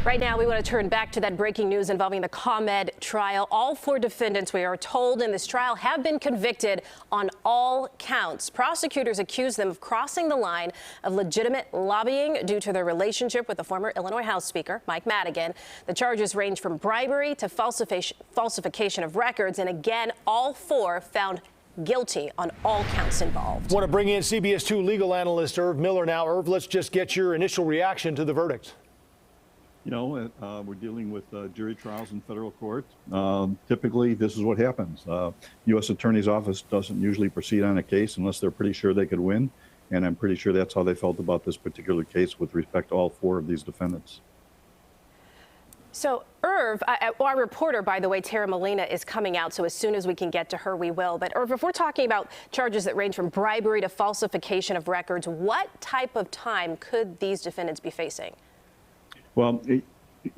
Right now, we want to turn back to that breaking news involving the ComEd trial. All four defendants, we are told, in this trial have been convicted on all counts. Prosecutors accuse them of crossing the line of legitimate lobbying due to their relationship with the former Illinois House Speaker, Mike Madigan. The charges range from bribery to falsification of records. And again, all four found guilty on all counts involved. Want to bring in CBS 2 legal analyst Irv Miller now. Irv, let's just get your initial reaction to the verdict. You know, we're dealing with jury trials in federal court. Typically, this is what happens. U.S. Attorney's Office doesn't usually proceed on a case unless they're pretty sure they could win. And I'm pretty sure that's how they felt about this particular case with respect to all four of these defendants. So, Irv, our reporter, by the way, Tara Molina, is coming out, so as soon as we can get to her, we will. But, Irv, if we're talking about charges that range from bribery to falsification of records, what type of time could these defendants be facing? Well,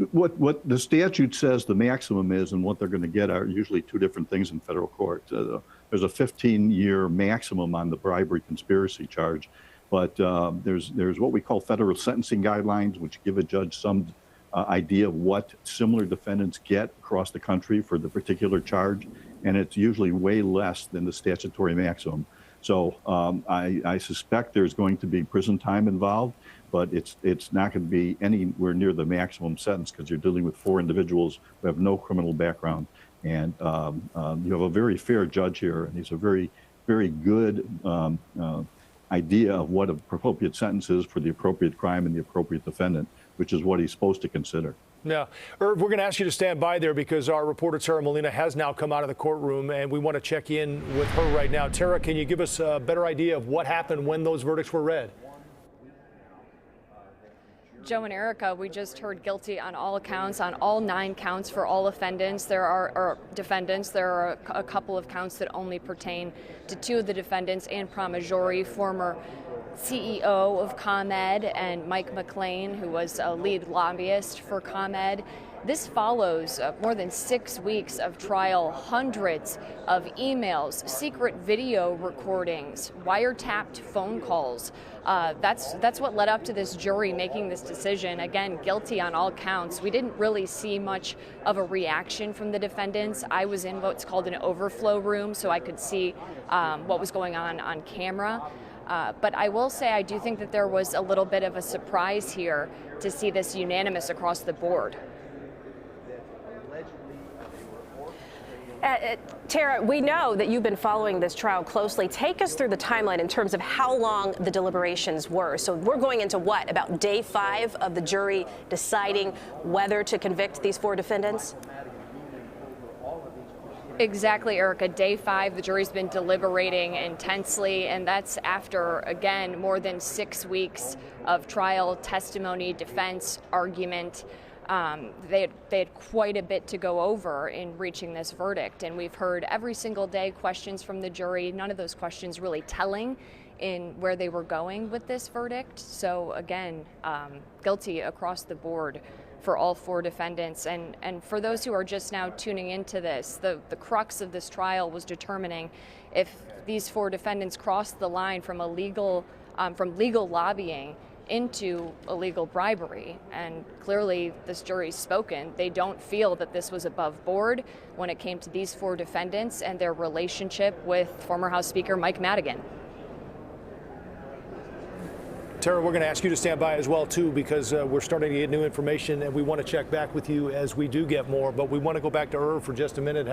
what the statute says the maximum is and what they're going to get are usually two different things in federal court. There's a 15-year maximum on the bribery conspiracy charge, but there's what we call federal sentencing guidelines, which give a judge some idea of what similar defendants get across the country for the particular charge, and it's usually way less than the statutory maximum. So I suspect there's going to be prison time involved, but it's not going to be anywhere near the maximum sentence because you're dealing with four individuals who have no criminal background. And you have a very fair judge here, and he's a very, very good idea of what an appropriate sentence is for the appropriate crime and the appropriate defendant, which is what he's supposed to consider. Yeah. Irv, we're going to ask you to stand by there because our reporter, Tara Molina, has now come out of the courtroom, and we want to check in with her right now. Tara, can you give us a better idea of what happened when those verdicts were read? Joe and Erica, we just heard guilty on all accounts, on all 9 counts for all defendants. There are a couple of counts that only pertain to 2 of the defendants, Ann Pramaggiore, former CEO of ComEd, and Mike McLean, who was a lead lobbyist for ComEd. This follows more than 6 weeks of trial, hundreds of emails, secret video recordings, wiretapped phone calls. That's what led up to this jury making this decision. Again, guilty on all counts. We didn't really see much of a reaction from the defendants. I was in what's called an overflow room, so I could see what was going on camera. But I will say I do think that there was a little bit of a surprise here to see this unanimous across the board. Tara, we know that you've been following this trial closely. Take us through the timeline in terms of how long the deliberations were. So we're going into what, about day 5 of the jury deciding whether to convict these 4 defendants? Exactly, Erica. Day 5, the jury's been deliberating intensely, and that's after, again, more than 6 weeks of trial, testimony, defense, argument. They had quite a bit to go over in reaching this verdict, and we've heard every single day questions from the jury. None of those questions really telling in where they were going with this verdict. So again, guilty across the board for all 4 defendants. And for those who are just now tuning into this, the crux of this trial was determining if these 4 defendants crossed the line from legal lobbying into illegal bribery. And clearly this jury's spoken. They don't feel that this was above board when it came to these 4 defendants and their relationship with former House Speaker Mike Madigan. Tara, we're going to ask you to stand by as well, too, because we're starting to get new information, and we want to check back with you as we do get more. But we want to go back to Irv for just a minute.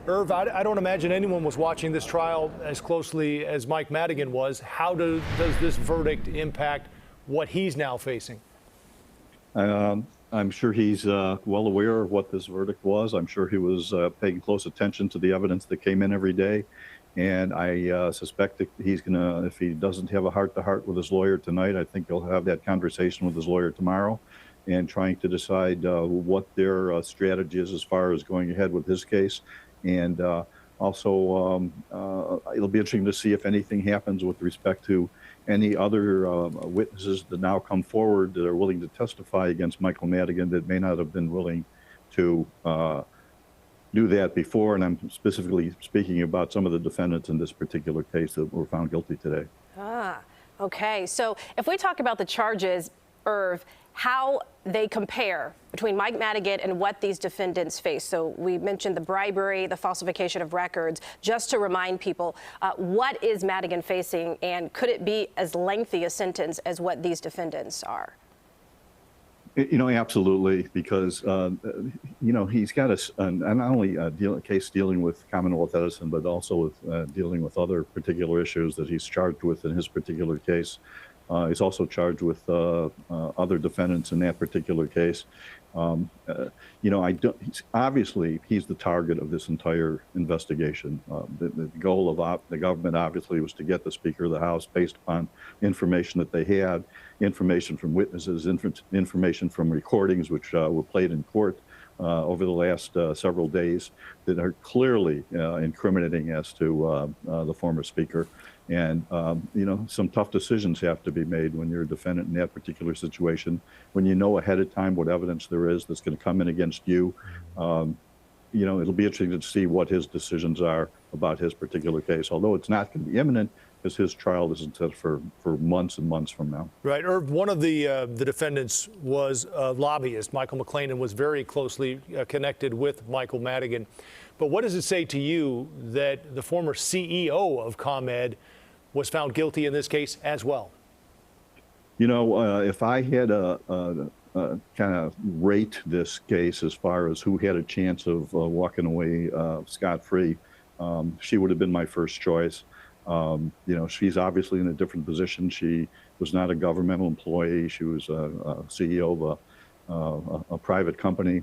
Irv, I don't imagine anyone was watching this trial as closely as Mike Madigan was. How does this verdict impact what he's now facing? I'm sure he's well aware of what this verdict was. I'm sure he was paying close attention to the evidence that came in every day. And I suspect that he's going to, if he doesn't have a heart-to-heart with his lawyer tonight, I think he'll have that conversation with his lawyer tomorrow and trying to decide what their strategy is as far as going ahead with his case. And also, it'll be interesting to see if anything happens with respect to any other witnesses that now come forward that are willing to testify against Michael Madigan that may not have been willing to do that before. And I'm specifically speaking about some of the defendants in this particular case that were found guilty today. Okay. So if we talk about the charges, Irv, how they compare between Mike Madigan and what these defendants face. So we mentioned the bribery, the falsification of records. Just to remind people, what is Madigan facing, and could it be as lengthy a sentence as what these defendants are? You know, absolutely, because, you know, he's got not only a case dealing with Commonwealth Edison, but also with dealing with other particular issues that he's charged with in his particular case. He's also charged with other defendants in that particular case. You know, obviously, he's the target of this entire investigation. The goal of the government, obviously, was to get the Speaker of the House based upon information that they had, information from witnesses, information from recordings which were played in court over the last several days that are clearly incriminating as to the former Speaker. And, you know, some tough decisions have to be made when you're a defendant in that particular situation, when you know ahead of time what evidence there is that's going to come in against you. You know, it'll be interesting to see what his decisions are about his particular case, although it's not going to be imminent, because his trial isn't set for months and months from now. Right. Irv, one of the defendants was a lobbyist. Michael McLean, and was very closely connected with Michael Madigan. But what does it say to you that the former CEO of ComEd was found guilty in this case as well? You know, if I had kind of rate this case as far as who had a chance of walking away scot-free, she would have been my first choice. You know, she's obviously in a different position. She was not a governmental employee. She was a CEO of a private company.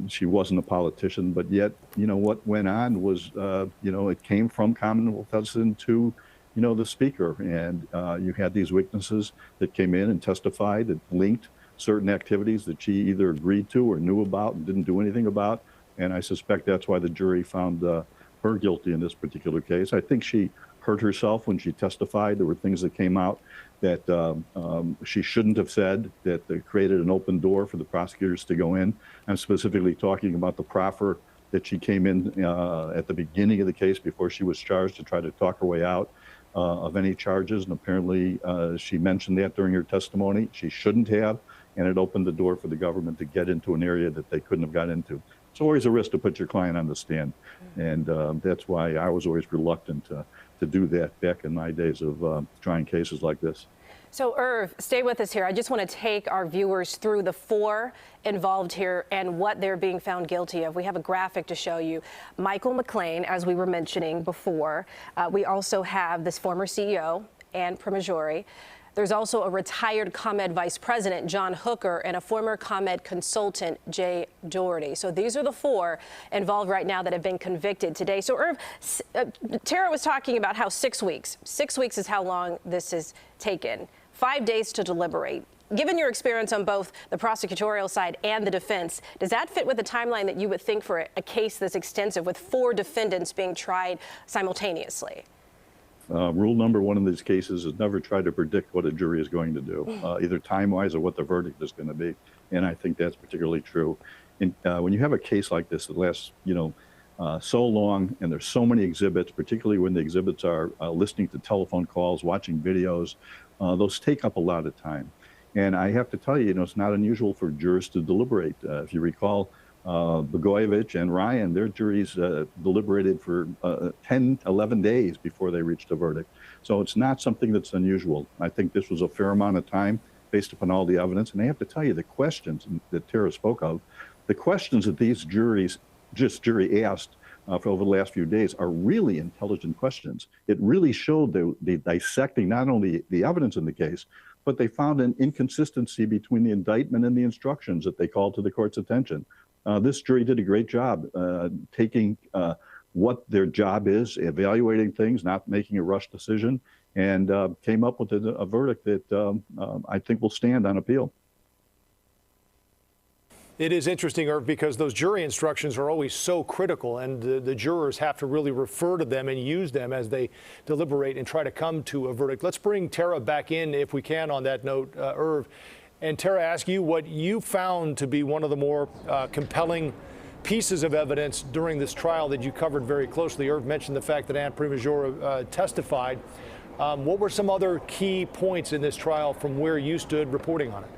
She wasn't a politician, but yet, you know, what went on was, you know, it came from Commonwealth Edison to, you know, the Speaker. And you had these witnesses that came in and testified that linked certain activities that she either agreed to or knew about and didn't do anything about. And I suspect that's why the jury found her guilty in this particular case. I think she hurt herself when she testified. There were things that came out that she shouldn't have said, that created an open door for the prosecutors to go in. I'm specifically talking about the proffer that she came in at the beginning of the case before she was charged to try to talk her way out of any charges. And apparently she mentioned that during her testimony. She shouldn't have, and it opened the door for the government to get into an area that they couldn't have got into. It's always a risk to put your client on the stand. And that's why I was always reluctant to do that back in my days of trying cases like this. So, Irv, stay with us here. I just want to take our viewers through the four involved here and what they're being found guilty of. We have a graphic to show you. Michael McLean, as we were mentioning before. We also have this former CEO, Ann Primajori. There's also a retired ComEd vice president, John Hooker, and a former ComEd consultant, Jay Doherty. So these are the four involved right now that have been convicted today. So, Irv, Tara was talking about how 6 weeks. 6 weeks is how long this has taken. 5 days to deliberate. Given your experience on both the prosecutorial side and the defense, does that fit with the timeline that you would think for a case this extensive with 4 defendants being tried simultaneously? Rule number one in these cases is never try to predict what a jury is going to do, either time-wise or what the verdict is going to be. And I think that's particularly true. And when you have a case like this that lasts, you know, so long, and there's so many exhibits, particularly when the exhibits are listening to telephone calls, watching videos, those take up a lot of time. And I have to tell you, you know, it's not unusual for jurors to deliberate. If you recall, Blagojevich and Ryan, their juries deliberated for 10, 11 days before they reached a verdict. So it's not something that's unusual. I think this was a fair amount of time based upon all the evidence. And I have to tell you, the questions that Tara spoke of, the questions that these jury asked for over the last few days are really intelligent questions. It really showed the dissecting not only the evidence in the case, but they found an inconsistency between the indictment and the instructions that they called to the court's attention. This jury did a great job taking what their job is, evaluating things, not making a rush decision, and came up with a verdict that I think will stand on appeal. It is interesting, Irv, because those jury instructions are always so critical, and the jurors have to really refer to them and use them as they deliberate and try to come to a verdict. Let's bring Tara back in, if we can, on that note, Irv. And Tara, ask you what you found to be one of the more compelling pieces of evidence during this trial that you covered very closely. Irv mentioned the fact that Ann Primajori testified. What were some other key points in this trial from where you stood reporting on it?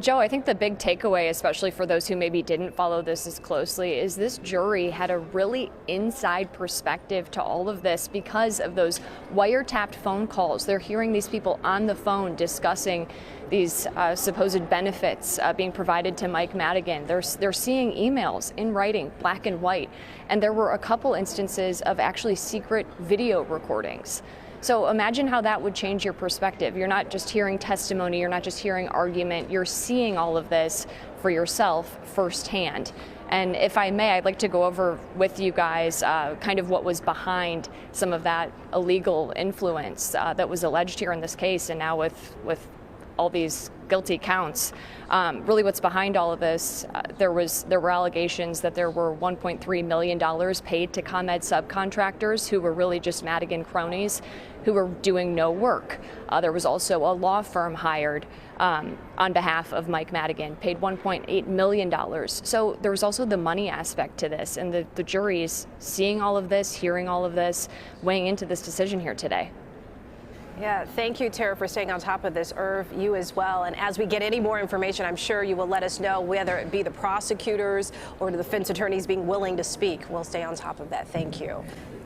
Joe, I think the big takeaway, especially for those who maybe didn't follow this as closely, is this jury had a really inside perspective to all of this because of those wiretapped phone calls. They're hearing these people on the phone discussing these supposed benefits being provided to Mike Madigan. They're seeing emails in writing, black and white. And there were a couple instances of actually secret video recordings. So imagine how that would change your perspective. You're not just hearing testimony, you're not just hearing argument, you're seeing all of this for yourself firsthand. And if I may, I'd like to go over with you guys kind of what was behind some of that illegal influence that was alleged here in this case, and now with all these guilty counts. Really what's behind all of this, there were allegations that there were $1.3 million paid to ComEd subcontractors who were really just Madigan cronies who were doing no work. There was also a law firm hired on behalf of Mike Madigan, paid $1.8 million. So there was also the money aspect to this, and the jury's seeing all of this, hearing all of this, weighing into this decision here today. Yeah, thank you, Tara, for staying on top of this. Irv, you as well. And as we get any more information, I'm sure you will let us know, whether it be the prosecutors or the defense attorneys being willing to speak. We'll stay on top of that. Thank you.